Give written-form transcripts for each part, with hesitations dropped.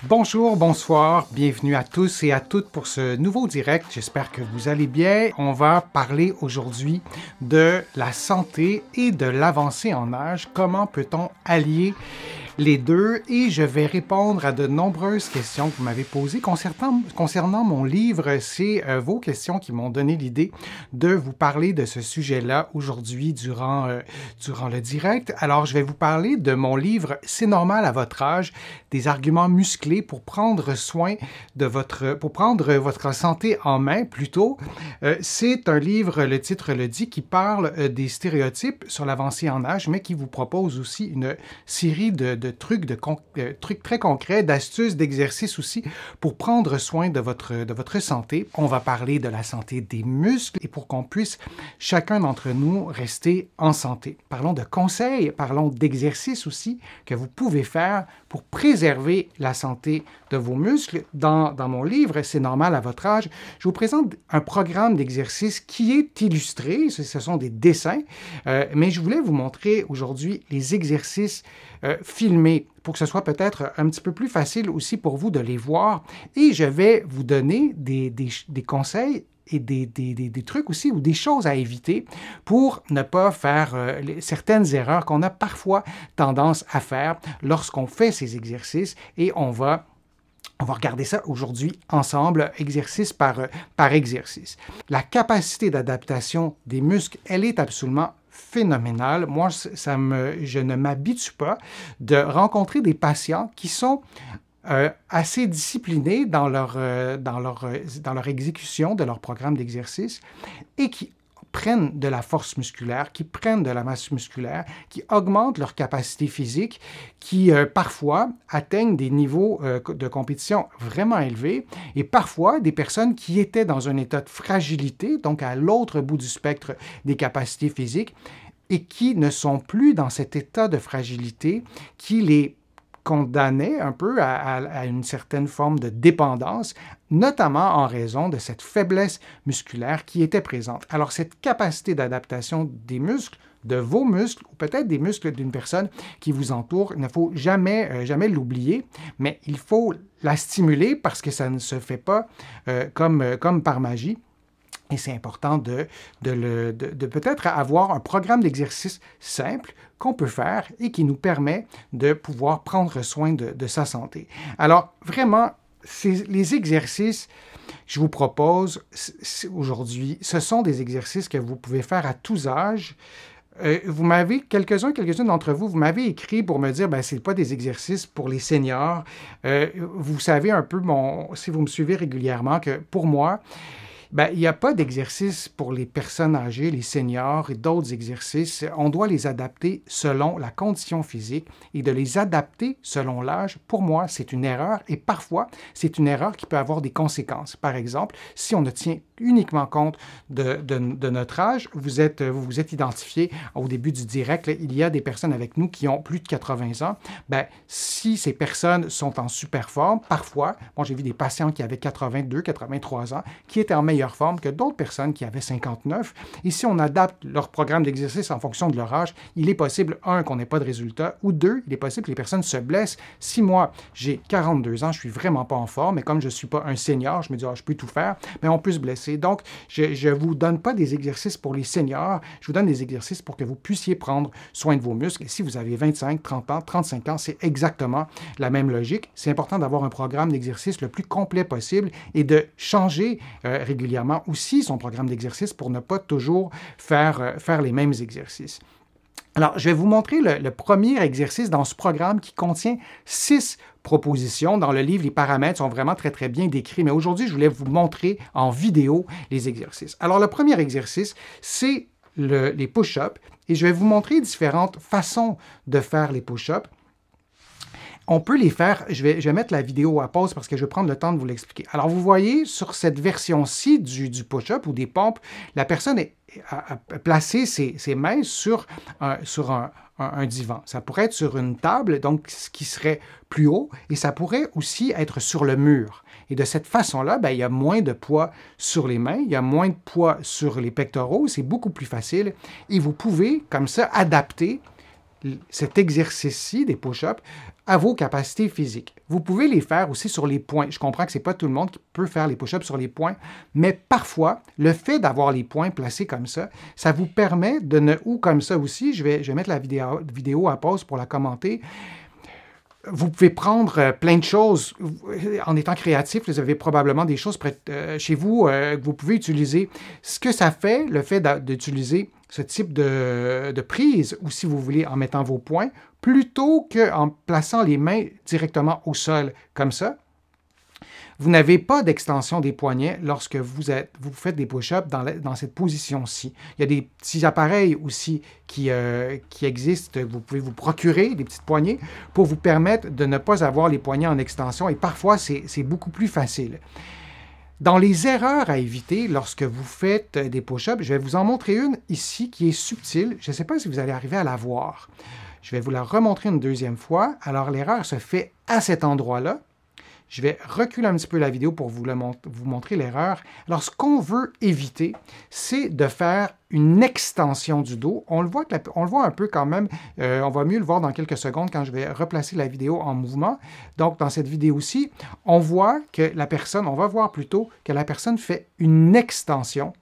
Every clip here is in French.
Bonjour, bonsoir, bienvenue à tous et à toutes pour ce nouveau direct. J'espère que vous allez bien. On va parler aujourd'hui de la santé et de l'avancée en âge. Comment peut-on allier les deux? Et je vais répondre à de nombreuses questions que vous m'avez posées concernant mon livre. C'est vos questions qui m'ont donné l'idée de vous parler de ce sujet-là aujourd'hui durant le direct. Alors, je vais vous parler de mon livre « C'est normal à votre âge », des arguments musclés pour prendre soin de pour prendre votre santé en main, plutôt. C'est un livre, le titre le dit, qui parle des stéréotypes sur l'avancée en âge, mais qui vous propose aussi une série de trucs, trucs très concrets, d'astuces, d'exercices aussi pour prendre soin de votre santé. On va parler de la santé des muscles et pour qu'on puisse chacun d'entre nous rester en santé. Parlons de conseils, parlons d'exercices aussi que vous pouvez faire pour préserver la santé de vos muscles. Dans mon livre, C'est normal à votre âge, je vous présente un programme d'exercices qui est illustré. Ce sont des dessins, mais je voulais vous montrer aujourd'hui les exercices filmés pour que ce soit peut-être un petit peu plus facile aussi pour vous de les voir. Et je vais vous donner des conseils et des trucs aussi ou des choses à éviter pour ne pas faire certaines erreurs qu'on a parfois tendance à faire lorsqu'on fait ces exercices. Et on va regarder ça aujourd'hui ensemble, exercice par exercice. La capacité d'adaptation des muscles, elle est absolument phénoménale. Moi, je ne m'habitue pas de rencontrer des patients qui sont assez disciplinés dans leur exécution de leur programme d'exercice et qui prennent de la force musculaire, qui prennent de la masse musculaire, qui augmentent leur capacité physique, qui parfois atteignent des niveaux de compétition vraiment élevés, et parfois des personnes qui étaient dans un état de fragilité, donc à l'autre bout du spectre des capacités physiques, et qui ne sont plus dans cet état de fragilité qui les condamnait un peu à une certaine forme de dépendance, notamment en raison de cette faiblesse musculaire qui était présente. Alors, cette capacité d'adaptation des muscles, de vos muscles, ou peut-être des muscles d'une personne qui vous entoure, il ne faut jamais l'oublier, mais il faut la stimuler parce que ça ne se fait pas comme par magie. Et c'est important de peut-être avoir un programme d'exercice simple qu'on peut faire et qui nous permet de pouvoir prendre soin de sa santé. Alors, vraiment, les exercices que je vous propose aujourd'hui, ce sont des exercices que vous pouvez faire à tous âges. Vous m'avez, quelques-unes d'entre vous, vous m'avez écrit pour me dire, ben c'est pas des exercices pour les seniors. Vous savez un peu, si vous me suivez régulièrement, que pour moi, ben, il n'y a pas d'exercice pour les personnes âgées, les seniors et d'autres exercices. On doit les adapter selon la condition physique et de les adapter selon l'âge. Pour moi, c'est une erreur et parfois, c'est une erreur qui peut avoir des conséquences. Par exemple, si on ne tient uniquement compte de notre âge, vous vous êtes identifié au début du direct, là, il y a des personnes avec nous qui ont plus de 80 ans. Ben, si ces personnes sont en super forme, parfois, bon, j'ai vu des patients qui avaient 82, 83 ans, qui étaient en meilleure forme que d'autres personnes qui avaient 59. Et si on adapte leur programme d'exercice en fonction de leur âge, il est possible, un, qu'on n'ait pas de résultat, ou deux, il est possible que les personnes se blessent. Si moi, j'ai 42 ans, je suis vraiment pas en forme, mais comme je ne suis pas un senior, je me dis, je peux tout faire, mais on peut se blesser. Donc, je ne vous donne pas des exercices pour les seniors, je vous donne des exercices pour que vous puissiez prendre soin de vos muscles. Et si vous avez 25, 30 ans, 35 ans, c'est exactement la même logique. C'est important d'avoir un programme d'exercice le plus complet possible et de changer régulièrement aussi son programme d'exercice pour ne pas toujours faire les mêmes exercices. Alors, je vais vous montrer le premier exercice dans ce programme qui contient 6 propositions. Dans le livre, les paramètres sont vraiment très, très bien décrits, mais aujourd'hui, je voulais vous montrer en vidéo les exercices. Alors, le premier exercice, c'est les push-ups, et je vais vous montrer différentes façons de faire les push-ups. On peut les faire, je vais mettre la vidéo à pause parce que je vais prendre le temps de vous l'expliquer. Alors, vous voyez, sur cette version-ci du push-up ou des pompes, la personne a placé ses mains sur un divan. Ça pourrait être sur une table, donc ce qui serait plus haut, et ça pourrait aussi être sur le mur. Et de cette façon-là, ben, il y a moins de poids sur les mains, il y a moins de poids sur les pectoraux, c'est beaucoup plus facile, et vous pouvez, comme ça, adapter cet exercice-ci, des push-ups, à vos capacités physiques. Vous pouvez les faire aussi sur les poings. Je comprends que ce n'est pas tout le monde qui peut faire les push-ups sur les poings, mais parfois, le fait d'avoir les poings placés comme ça vous permet de ne... Ou comme ça aussi, je vais mettre la vidéo à pause pour la commenter. Vous pouvez prendre plein de choses. En étant créatif, vous avez probablement des choses chez vous que vous pouvez utiliser. Ce que ça fait, le fait d'utiliser ce type de prise, ou si vous voulez, en mettant vos poings, plutôt qu'en plaçant les mains directement au sol, comme ça, vous n'avez pas d'extension des poignets lorsque vous faites des push-ups dans cette position-ci. Il y a des petits appareils aussi qui existent. Vous pouvez vous procurer des petites poignées pour vous permettre de ne pas avoir les poignets en extension et parfois, c'est beaucoup plus facile. Dans les erreurs à éviter lorsque vous faites des push-ups, je vais vous en montrer une ici qui est subtile. Je ne sais pas si vous allez arriver à la voir. Je vais vous la remontrer une deuxième fois. Alors, l'erreur se fait à cet endroit-là. Je vais reculer un petit peu la vidéo pour vous montrer l'erreur. Alors, ce qu'on veut éviter, c'est de faire une extension du dos. On le voit un peu quand même. On va mieux le voir dans quelques secondes quand je vais replacer la vidéo en mouvement. Donc, dans cette vidéo-ci, on voit que on va voir plutôt que la personne fait une extension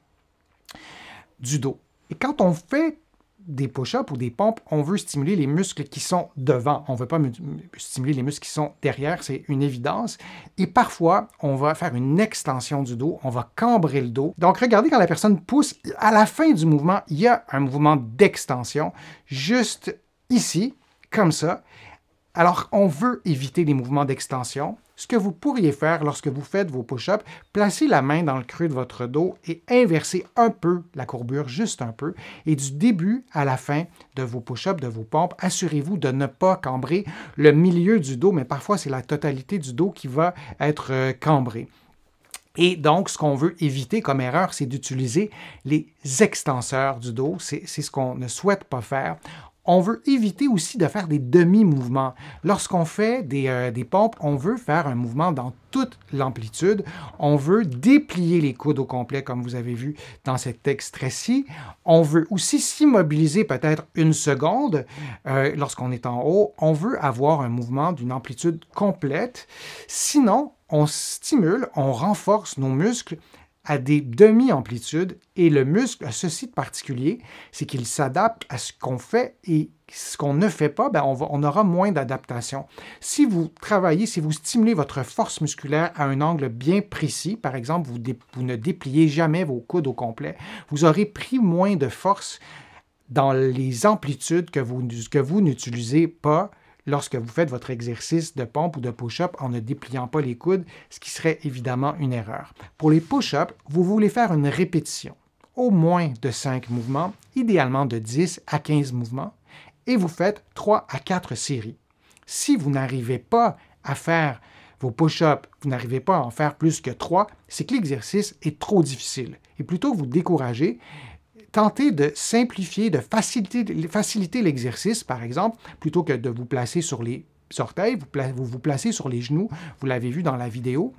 du dos. Et quand on fait des push-ups ou des pompes, on veut stimuler les muscles qui sont devant. On ne veut pas stimuler les muscles qui sont derrière, c'est une évidence. Et parfois, on va faire une extension du dos, on va cambrer le dos. Donc, regardez quand la personne pousse, à la fin du mouvement, il y a un mouvement d'extension, juste ici, comme ça. Alors, on veut éviter les mouvements d'extension. Ce que vous pourriez faire lorsque vous faites vos push-ups, placez la main dans le creux de votre dos et inversez un peu la courbure, juste un peu. Et du début à la fin de vos push-ups, de vos pompes, assurez-vous de ne pas cambrer le milieu du dos, mais parfois c'est la totalité du dos qui va être cambrée. Et donc, ce qu'on veut éviter comme erreur, c'est d'utiliser les extenseurs du dos. C'est ce qu'on ne souhaite pas faire. On veut éviter aussi de faire des demi-mouvements. Lorsqu'on fait des pompes, on veut faire un mouvement dans toute l'amplitude. On veut déplier les coudes au complet, comme vous avez vu dans cet extrait-ci. On veut aussi s'immobiliser peut-être une seconde lorsqu'on est en haut. On veut avoir un mouvement d'une amplitude complète. Sinon, on stimule, on renforce nos muscles à des demi-amplitudes et le muscle a ceci de particulier, c'est qu'il s'adapte à ce qu'on fait et ce qu'on ne fait pas, on aura moins d'adaptation. Si vous travaillez, si vous stimulez votre force musculaire à un angle bien précis, par exemple, vous ne dépliez jamais vos coudes au complet, vous aurez pris moins de force dans les amplitudes que vous n'utilisez pas lorsque vous faites votre exercice de pompe ou de push-up en ne dépliant pas les coudes, ce qui serait évidemment une erreur. Pour les push-ups, vous voulez faire une répétition, au moins de 5 mouvements, idéalement de 10 à 15 mouvements, et vous faites 3 à 4 séries. Si vous n'arrivez pas à faire vos push-ups, vous n'arrivez pas à en faire plus que 3, c'est que l'exercice est trop difficile. Et plutôt que vous décourager, tentez de simplifier, de faciliter l'exercice, par exemple, plutôt que de vous placer sur les orteils, vous vous placez sur les genoux, vous l'avez vu dans la vidéo,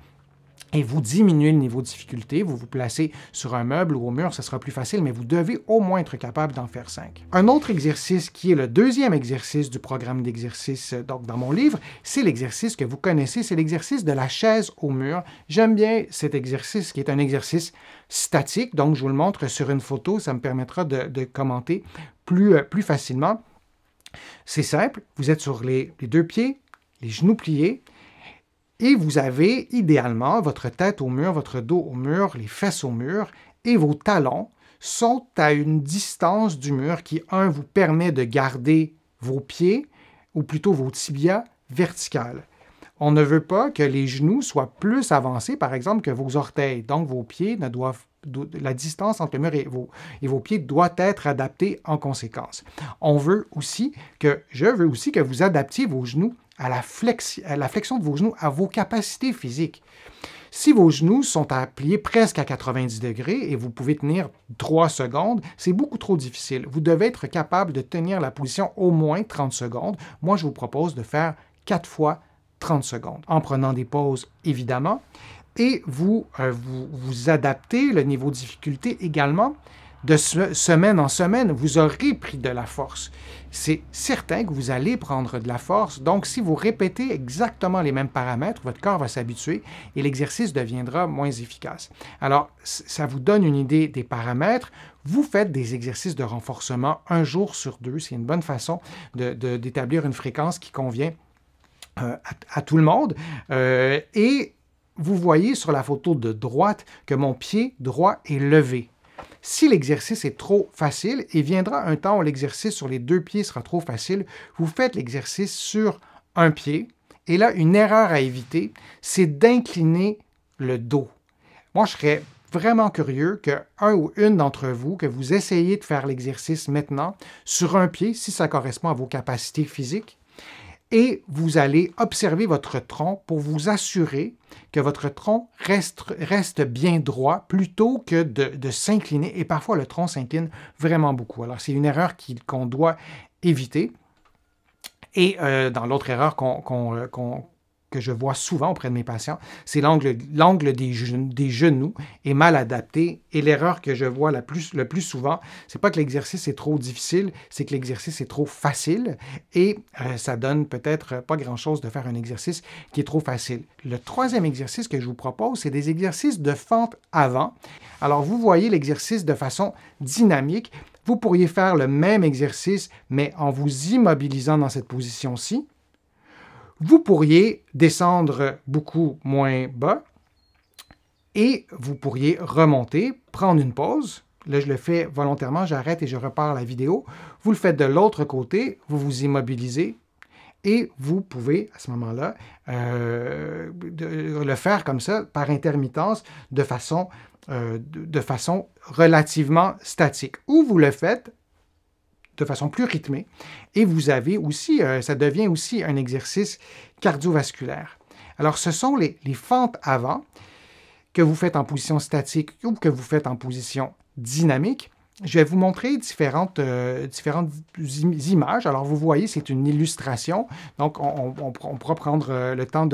et vous diminuez le niveau de difficulté, vous vous placez sur un meuble ou au mur, ce sera plus facile, mais vous devez au moins être capable d'en faire 5. Un autre exercice qui est le deuxième exercice du programme d'exercice donc dans mon livre, c'est l'exercice que vous connaissez, c'est l'exercice de la chaise au mur. J'aime bien cet exercice qui est un exercice statique, donc je vous le montre sur une photo, ça me permettra de commenter plus facilement. C'est simple, vous êtes sur les deux pieds, les genoux pliés, et vous avez idéalement votre tête au mur, votre dos au mur, les fesses au mur, et vos talons sont à une distance du mur qui, vous permet de garder vos pieds, ou plutôt vos tibias, verticales. On ne veut pas que les genoux soient plus avancés, par exemple, que vos orteils. Donc, vos pieds la distance entre le mur et vos pieds doit être adaptée en conséquence. Je veux aussi que vous adaptiez vos genoux à la flexion de vos genoux, à vos capacités physiques. Si vos genoux sont à plier presque à 90 degrés et vous pouvez tenir 3 secondes, c'est beaucoup trop difficile. Vous devez être capable de tenir la position au moins 30 secondes. Moi, je vous propose de faire 4 fois 30 secondes, en prenant des pauses, évidemment, et vous adaptez le niveau de difficulté également de semaine en semaine, vous aurez pris de la force. C'est certain que vous allez prendre de la force. Donc, si vous répétez exactement les mêmes paramètres, votre corps va s'habituer et l'exercice deviendra moins efficace. Alors, ça vous donne une idée des paramètres. Vous faites des exercices de renforcement un jour sur deux. C'est une bonne façon d'établir une fréquence qui convient à tout le monde. Et vous voyez sur la photo de droite que mon pied droit est levé. Si l'exercice est trop facile, et viendra un temps où l'exercice sur les deux pieds sera trop facile, vous faites l'exercice sur un pied. Et là, une erreur à éviter, c'est d'incliner le dos. Moi, je serais vraiment curieux qu'un ou une d'entre vous, que vous essayiez de faire l'exercice maintenant sur un pied, si ça correspond à vos capacités physiques, et vous allez observer votre tronc pour vous assurer que votre tronc reste bien droit plutôt que de s'incliner. Et parfois, le tronc s'incline vraiment beaucoup. Alors, c'est une erreur qu'on doit éviter. Et dans l'autre erreur que je vois souvent auprès de mes patients, c'est l'angle des genoux est mal adapté. Et l'erreur que je vois le plus souvent, c'est pas que l'exercice est trop difficile, c'est que l'exercice est trop facile et ça donne peut-être pas grand-chose de faire un exercice qui est trop facile. Le troisième exercice que je vous propose, c'est des exercices de fente avant. Alors, vous voyez l'exercice de façon dynamique. Vous pourriez faire le même exercice, mais en vous immobilisant dans cette position-ci. Vous pourriez descendre beaucoup moins bas et vous pourriez remonter, prendre une pause. Là, je le fais volontairement, j'arrête et je repars la vidéo. Vous le faites de l'autre côté, vous vous immobilisez et vous pouvez, à ce moment-là, le faire comme ça, par intermittence, de façon relativement statique. Ou vous le faites de façon plus rythmée. Et vous avez aussi, ça devient aussi un exercice cardiovasculaire. Alors, ce sont les fentes avant que vous faites en position statique ou que vous faites en position dynamique. Je vais vous montrer différentes images. Alors, vous voyez, c'est une illustration. Donc, on pourra prendre le temps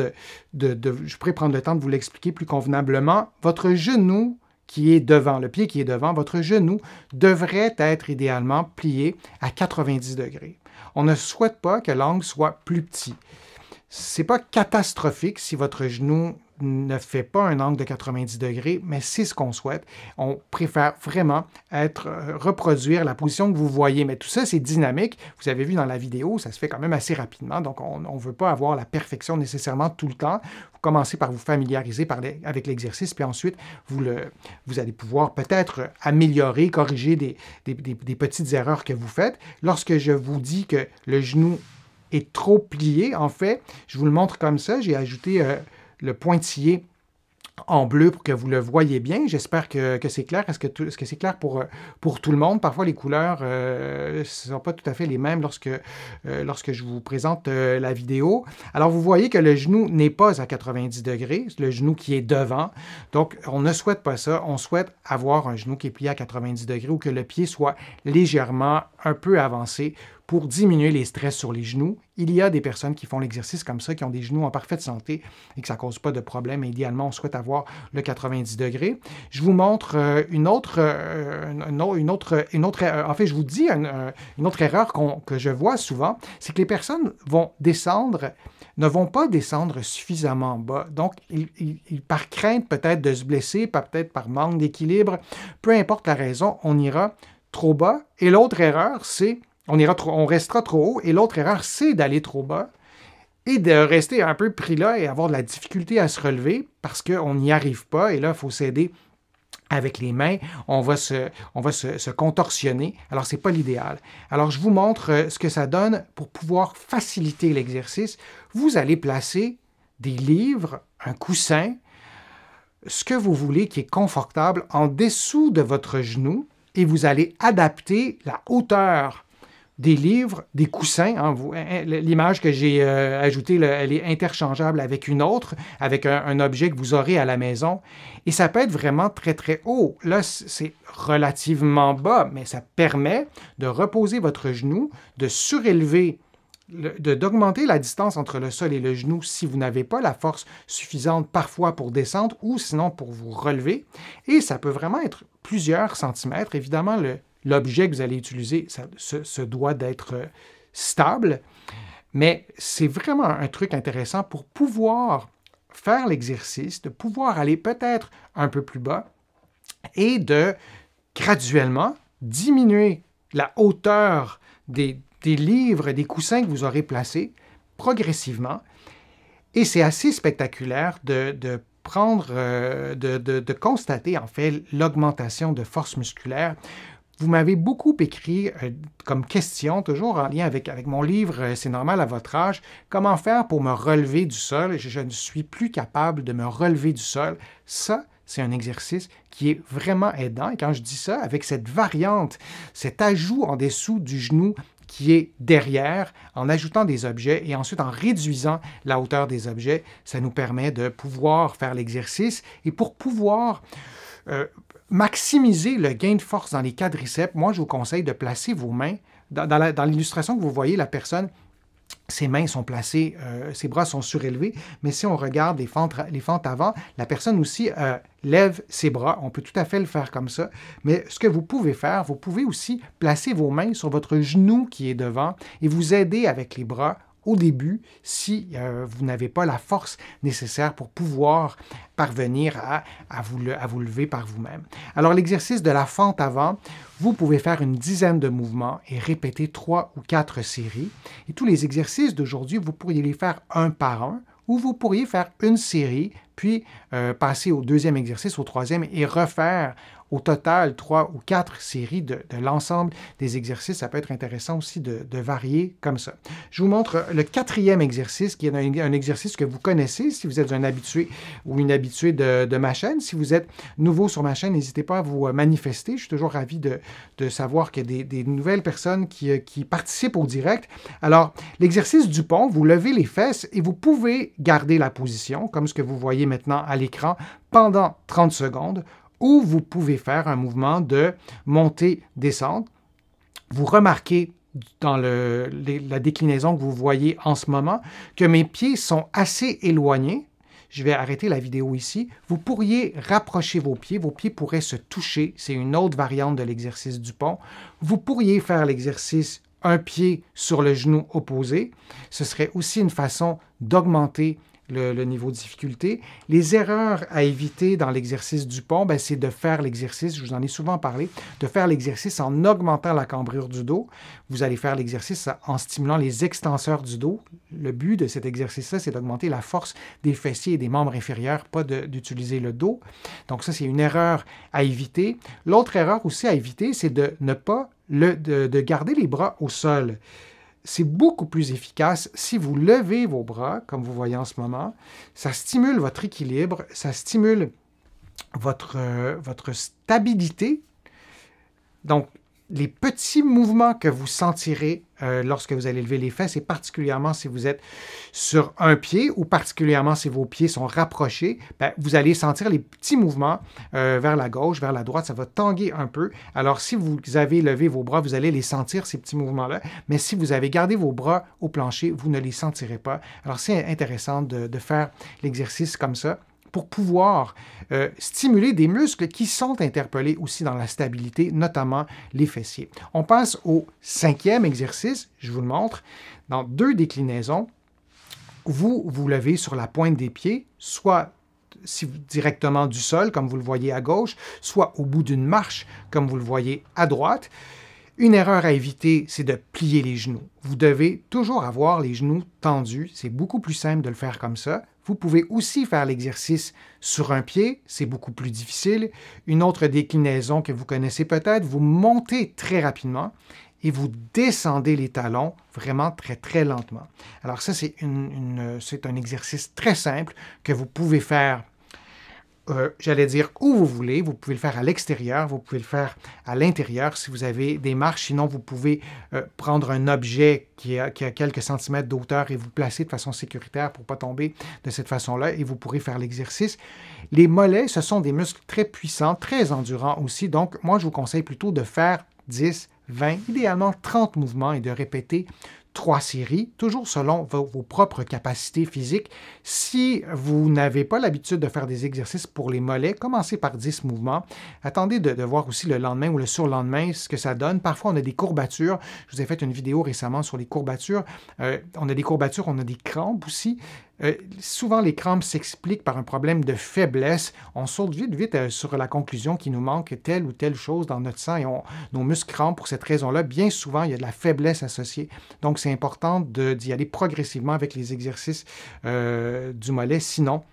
je pourrais prendre le temps de vous l'expliquer plus convenablement. Votre genou qui est devant, le pied qui est devant, votre genou devrait être idéalement plié à 90 degrés. On ne souhaite pas que l'angle soit plus petit. Ce n'est pas catastrophique si votre genou ne fait pas un angle de 90 degrés, mais c'est ce qu'on souhaite. On préfère vraiment reproduire la position que vous voyez. Mais tout ça, c'est dynamique. Vous avez vu dans la vidéo, ça se fait quand même assez rapidement. Donc, on ne veut pas avoir la perfection nécessairement tout le temps. Vous commencez par vous familiariser avec l'exercice, puis ensuite, vous allez pouvoir peut-être améliorer, corriger des petites erreurs que vous faites. Lorsque je vous dis que le genou est trop plié, en fait, je vous le montre comme ça. J'ai ajouté le pointillé en bleu pour que vous le voyez bien. J'espère que c'est clair. Est-ce que c'est clair pour tout le monde? Parfois, les couleurs ne sont pas tout à fait les mêmes lorsque je vous présente la vidéo. Alors, vous voyez que le genou n'est pas à 90 degrés, le genou qui est devant. Donc, on ne souhaite pas ça. On souhaite avoir un genou qui est plié à 90 degrés ou que le pied soit légèrement un peu avancé pour diminuer les stress sur les genoux. Il y a des personnes qui font l'exercice comme ça, qui ont des genoux en parfaite santé et que ça ne cause pas de problème. Idéalement, on souhaite avoir le 90 degrés. Je vous montre une autre en fait, je vous dis une autre erreur que je vois souvent, c'est que les personnes ne vont pas descendre suffisamment bas. Donc, par crainte peut-être de se blesser, peut-être par manque d'équilibre, peu importe la raison, on ira trop bas. Et l'autre erreur, c'est on restera trop haut. Et l'autre erreur, c'est d'aller trop bas et de rester un peu pris là et avoir de la difficulté à se relever parce qu'on n'y arrive pas. Et là, il faut s'aider avec les mains. On va se contorsionner. Alors, ce n'est pas l'idéal. Alors, je vous montre ce que ça donne pour pouvoir faciliter l'exercice. Vous allez placer des livres, un coussin, ce que vous voulez qui est confortable en dessous de votre genou et vous allez adapter la hauteur des livres, des coussins. Hein, l'image que j'ai ajoutée, elle est interchangeable avec une autre, avec un objet que vous aurez à la maison. Et ça peut être vraiment très, très haut. Là, c'est relativement bas, mais ça permet de reposer votre genou, de surélever d'augmenter la distance entre le sol et le genou si vous n'avez pas la force suffisante parfois pour descendre ou sinon pour vous relever. Et ça peut vraiment être plusieurs centimètres. Évidemment, l'objet que vous allez utiliser, ça doit d'être stable, mais c'est vraiment un truc intéressant pour pouvoir faire l'exercice, de pouvoir aller peut-être un peu plus bas et de graduellement diminuer la hauteur des livres, des coussins que vous aurez placés progressivement. Et c'est assez spectaculaire de constater en fait l'augmentation de force musculaire. Vous m'avez beaucoup écrit comme question, toujours en lien avec mon livre C'est normal à votre âge, comment faire pour me relever du sol. Je ne suis plus capable de me relever du sol. Ça, c'est un exercice qui est vraiment aidant. Et quand je dis ça, avec cette variante, cet ajout en dessous du genou qui est derrière, en ajoutant des objets et ensuite en réduisant la hauteur des objets, ça nous permet de pouvoir faire l'exercice. Et pour pouvoir maximiser le gain de force dans les quadriceps, moi, je vous conseille de placer vos mains. Dans l'illustration que vous voyez, la personne, ses mains sont placées, ses bras sont surélevés, mais si on regarde les fentes avant, la personne aussi lève ses bras. On peut tout à fait le faire comme ça. Mais ce que vous pouvez faire, vous pouvez aussi placer vos mains sur votre genou qui est devant et vous aider avec les bras au début si vous n'avez pas la force nécessaire pour pouvoir parvenir à vous lever par vous-même. Alors l'exercice de la fente avant, vous pouvez faire une dizaine de mouvements et répéter 3 ou 4 séries. Et tous les exercices d'aujourd'hui, vous pourriez les faire un par un ou vous pourriez faire une série, puis passer au deuxième exercice, au troisième et refaire au total 3 ou 4 séries de l'ensemble des exercices. Ça peut être intéressant aussi de varier comme ça. Je vous montre le 4e exercice, qui est un exercice que vous connaissez si vous êtes un habitué ou une habituée de ma chaîne. Si vous êtes nouveau sur ma chaîne, n'hésitez pas à vous manifester. Je suis toujours ravi de savoir qu'il y a des nouvelles personnes qui participent au direct. Alors, l'exercice du pont, vous levez les fesses et vous pouvez garder la position, comme ce que vous voyez maintenant à l'écran, pendant 30 secondes, ou vous pouvez faire un mouvement de montée-descente. Vous remarquez dans la déclinaison que vous voyez en ce moment que mes pieds sont assez éloignés. Je vais arrêter la vidéo ici. Vous pourriez rapprocher vos pieds pourraient se toucher. C'est une autre variante de l'exercice du pont. Vous pourriez faire l'exercice un pied sur le genou opposé. Ce serait aussi une façon d'augmenter le niveau de difficulté. Les erreurs à éviter dans l'exercice du pont, c'est de faire l'exercice, je vous en ai souvent parlé, de faire l'exercice en augmentant la cambrure du dos. Vous allez faire l'exercice en stimulant les extenseurs du dos. Le but de cet exercice-là, c'est d'augmenter la force des fessiers et des membres inférieurs, pas d'utiliser le dos. Donc ça, c'est une erreur à éviter. L'autre erreur aussi à éviter, c'est de ne pas de garder les bras au sol. C'est beaucoup plus efficace si vous levez vos bras, comme vous voyez en ce moment. Ça stimule votre équilibre, ça stimule votre stabilité. Donc, les petits mouvements que vous sentirez lorsque vous allez lever les fesses, et particulièrement si vous êtes sur un pied ou particulièrement si vos pieds sont rapprochés, vous allez sentir les petits mouvements vers la gauche, vers la droite, ça va tanguer un peu. Alors, si vous avez levé vos bras, vous allez les sentir, ces petits mouvements-là, mais si vous avez gardé vos bras au plancher, vous ne les sentirez pas. Alors, c'est intéressant de faire l'exercice comme ça pour pouvoir stimuler des muscles qui sont interpellés aussi dans la stabilité, notamment les fessiers. On passe au 5e exercice, je vous le montre, dans 2 déclinaisons. Vous levez sur la pointe des pieds, soit directement du sol, comme vous le voyez à gauche, soit au bout d'une marche, comme vous le voyez à droite. Une erreur à éviter, c'est de plier les genoux. Vous devez toujours avoir les genoux tendus. C'est beaucoup plus simple de le faire comme ça. Vous pouvez aussi faire l'exercice sur un pied. C'est beaucoup plus difficile. Une autre déclinaison que vous connaissez peut-être, vous montez très rapidement et vous descendez les talons vraiment très, très lentement. Alors ça, c'est un exercice très simple que vous pouvez faire j'allais dire où vous voulez. Vous pouvez le faire à l'extérieur, vous pouvez le faire à l'intérieur si vous avez des marches. Sinon, vous pouvez prendre un objet qui a quelques centimètres d'auteur et vous placer de façon sécuritaire pour ne pas tomber de cette façon-là et vous pourrez faire l'exercice. Les mollets, ce sont des muscles très puissants, très endurants aussi. Donc, moi, je vous conseille plutôt de faire 10, 20, idéalement 30 mouvements et de répéter 3 séries, toujours selon vos propres capacités physiques. Si vous n'avez pas l'habitude de faire des exercices pour les mollets, commencez par 10 mouvements. Attendez de voir aussi le lendemain ou le surlendemain ce que ça donne. Parfois, on a des courbatures. Je vous ai fait une vidéo récemment sur les courbatures. On a des courbatures, on a des crampes aussi. Souvent, les crampes s'expliquent par un problème de faiblesse. On saute vite sur la conclusion qu'il nous manque telle ou telle chose dans notre sang et nos muscles crampent pour cette raison-là. Bien souvent, il y a de la faiblesse associée. Donc, c'est important d'y aller progressivement avec les exercices du mollet. Sinon,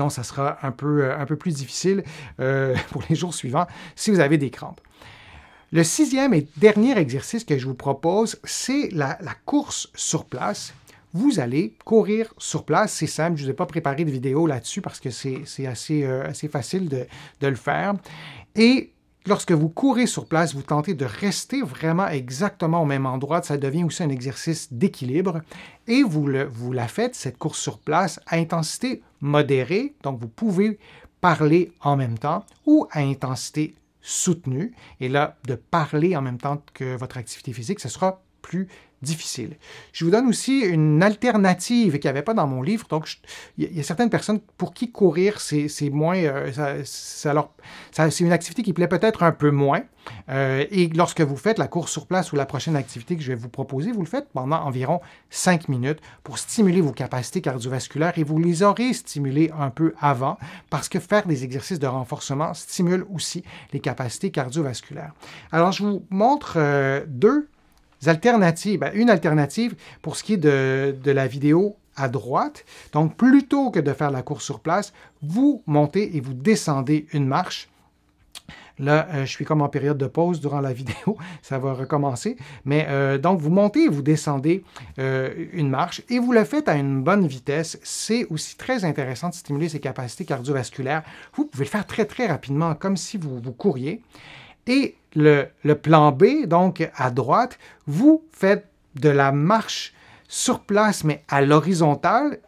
ça sera un peu plus difficile pour les jours suivants si vous avez des crampes. Le 6e et dernier exercice que je vous propose, c'est la course sur place. Vous allez courir sur place, c'est simple, je ne vous ai pas préparé de vidéo là-dessus parce que c'est assez facile de le faire. Et lorsque vous courez sur place, vous tentez de rester vraiment exactement au même endroit. Ça devient aussi un exercice d'équilibre. Et vous la faites, cette course sur place, à intensité modérée. Donc, vous pouvez parler en même temps ou à intensité soutenue. Et là, de parler en même temps que votre activité physique, ce sera plus difficile. Je vous donne aussi une alternative qu'il n'y avait pas dans mon livre. Donc, il y a certaines personnes pour qui courir, c'est moins... c'est une activité qui plaît peut-être un peu moins. Et lorsque vous faites la course sur place ou la prochaine activité que je vais vous proposer, vous le faites pendant environ 5 minutes pour stimuler vos capacités cardiovasculaires et vous les aurez stimulées un peu avant parce que faire des exercices de renforcement stimule aussi les capacités cardiovasculaires. Alors, je vous montre deux alternatives. Une alternative pour ce qui est de la vidéo à droite. Donc, plutôt que de faire la course sur place, vous montez et vous descendez une marche. Là, je suis comme en période de pause durant la vidéo, ça va recommencer. Mais donc, vous montez et vous descendez une marche et vous le faites à une bonne vitesse. C'est aussi très intéressant de stimuler ses capacités cardiovasculaires. Vous pouvez le faire très, très rapidement, comme si vous couriez. Et le plan B, donc à droite, vous faites de la marche sur place, mais à l'horizontale.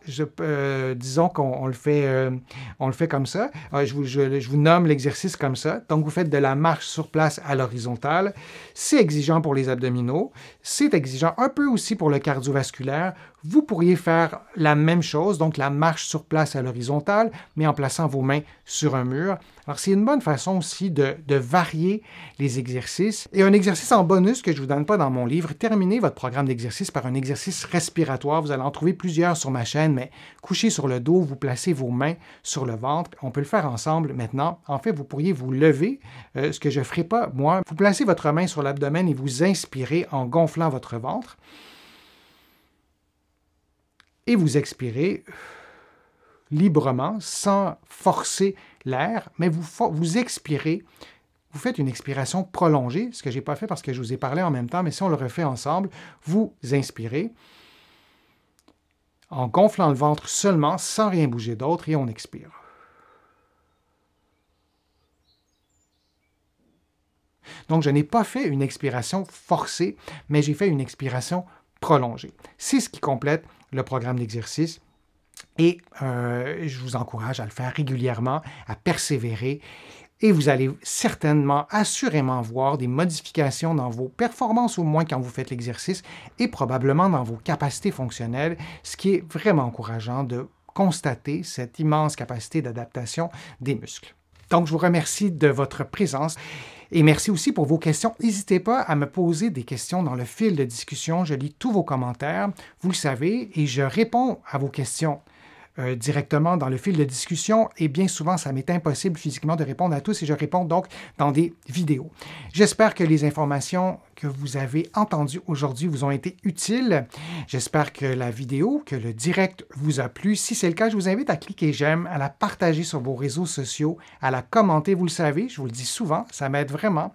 Disons qu'on le fait comme ça. Je vous nomme l'exercice comme ça. Donc, vous faites de la marche sur place à l'horizontale. C'est exigeant pour les abdominaux. C'est exigeant un peu aussi pour le cardiovasculaire. Vous pourriez faire la même chose, donc la marche sur place à l'horizontale, mais en plaçant vos mains sur un mur. Alors, c'est une bonne façon aussi de varier les exercices. Et un exercice en bonus que je ne vous donne pas dans mon livre, terminez votre programme d'exercice par un exercice respiratoire. Vous allez en trouver plusieurs sur ma chaîne, mais couchez sur le dos, vous placez vos mains sur le ventre. On peut le faire ensemble maintenant. En fait, vous pourriez vous lever, ce que je ne ferai pas moi. Vous placez votre main sur l'abdomen et vous inspirez en gonflant votre ventre. Et vous expirez librement, sans forcer l'air, mais vous expirez. Vous faites une expiration prolongée, ce que je n'ai pas fait parce que je vous ai parlé en même temps, mais si on le refait ensemble, vous inspirez en gonflant le ventre seulement, sans rien bouger d'autre, et on expire. Donc, je n'ai pas fait une expiration forcée, mais j'ai fait une expiration prolongée. C'est ce qui complète le programme d'exercice. Et je vous encourage à le faire régulièrement, à persévérer. Et vous allez certainement, assurément voir des modifications dans vos performances, au moins quand vous faites l'exercice, et probablement dans vos capacités fonctionnelles, ce qui est vraiment encourageant de constater cette immense capacité d'adaptation des muscles. Donc, je vous remercie de votre présence. Et merci aussi pour vos questions. N'hésitez pas à me poser des questions dans le fil de discussion. Je lis tous vos commentaires, vous le savez, et je réponds à vos questions directement dans le fil de discussion. Et bien souvent, ça m'est impossible physiquement de répondre à tous et je réponds donc dans des vidéos. J'espère que les informations que vous avez entendues aujourd'hui vous ont été utiles. J'espère que la vidéo, que le direct vous a plu. Si c'est le cas, je vous invite à cliquer j'aime, à la partager sur vos réseaux sociaux, à la commenter. Vous le savez, je vous le dis souvent, ça m'aide vraiment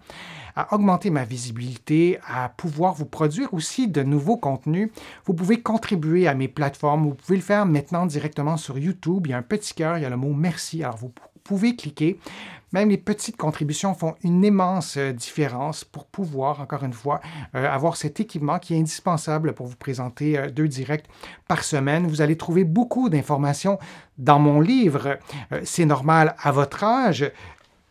à augmenter ma visibilité, à pouvoir vous produire aussi de nouveaux contenus. Vous pouvez contribuer à mes plateformes. Vous pouvez le faire maintenant directement sur YouTube. Il y a un petit cœur, il y a le mot « Merci ». Alors, vous pouvez cliquer. Même les petites contributions font une immense différence pour pouvoir, encore une fois, avoir cet équipement qui est indispensable pour vous présenter 2 directs par semaine. Vous allez trouver beaucoup d'informations dans mon livre. C'est normal à votre âge.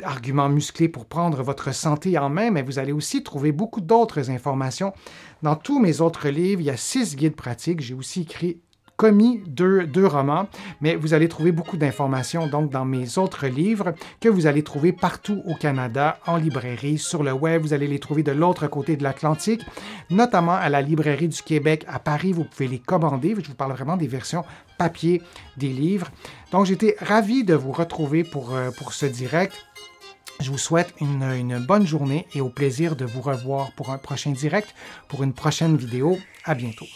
arguments musclés pour prendre votre santé en main, mais vous allez aussi trouver beaucoup d'autres informations. Dans tous mes autres livres, il y a 6 guides pratiques. J'ai aussi commis deux romans, mais vous allez trouver beaucoup d'informations donc dans mes autres livres que vous allez trouver partout au Canada, en librairie, sur le web. Vous allez les trouver de l'autre côté de l'Atlantique, notamment à la Librairie du Québec à Paris. Vous pouvez les commander. Je vous parle vraiment des versions papier des livres. Donc, j'étais ravi de vous retrouver pour ce direct. Je vous souhaite une bonne journée et au plaisir de vous revoir pour un prochain direct, pour une prochaine vidéo. À bientôt.